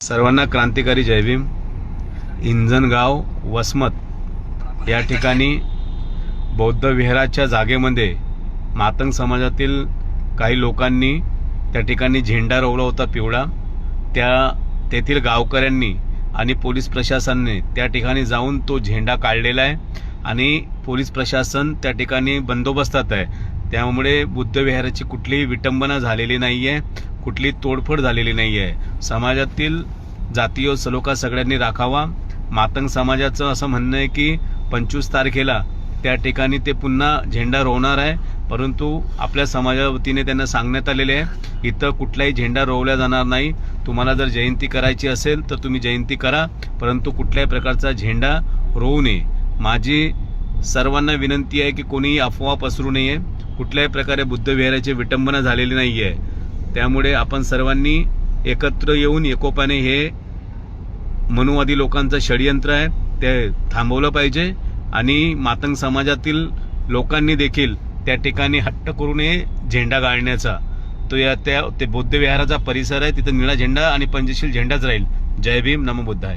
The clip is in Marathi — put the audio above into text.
सर्वांना क्रांतिकारी जय भीम। इंजनगाव वसमत या ठिकाणी बौद्ध विहाराच्या जागेमध्ये मातंग समाजातील काही लोकांनी त्या ठिकाणी झेंडा रोवला होता पिवळा। तेथील गावकऱ्यांनी आणि पोलीस प्रशासनाने त्या ठिकाणी जाऊन तो झेंडा काढलेला आहे आणि पोलीस प्रशासन त्या ठिकाणी बंदोबस्तात आहे। त्यामुळे बुद्ध विहाराची कुठलीही विटंबना झालेली नाही आहे, कुठली तोडफोड झालेली नाही आहे। समाजातील जातीय सलोखा सगळ्यांनी राखावा। मातंग समाजाचं असं म्हणणं आहे की 25 तारखेला त्या ठिकाणी ते पुन्हा झेंडा रोवणार आहे, परंतु आपल्या समाजाच्या वतीने त्यांना सांगण्यात आलेले आहे इथं कुठलाही झेंडा रोवला जाणार नाही। तुम्हाला जर जयंती करायची असेल तर तुम्ही जयंती करा, परंतु कुठल्याही प्रकारचा झेंडा रोवू नये। माझी सर्वांना विनंती आहे की कोणीही अफवा पसरू नये। कुठल्याही प्रकारे बुद्ध विहाराची विटंबना झालेली नाही आहे। त्यामुळे आपण सर्वांनी एकत्र येऊन एकोपाने हे मनुवादी लोकांचं षडयंत्र आहे ते थांबवलं पाहिजे आणि मातंग समाजातील लोकांनी देखील त्या ठिकाणी हट्ट करू नये झेंडा गाळण्याचा। तो ते बुद्ध विहाराचा परिसर आहे, तिथे निळा झेंडा आणि पंचशील झेंडाच राहील। जय भीम, नमो बुद्धाय।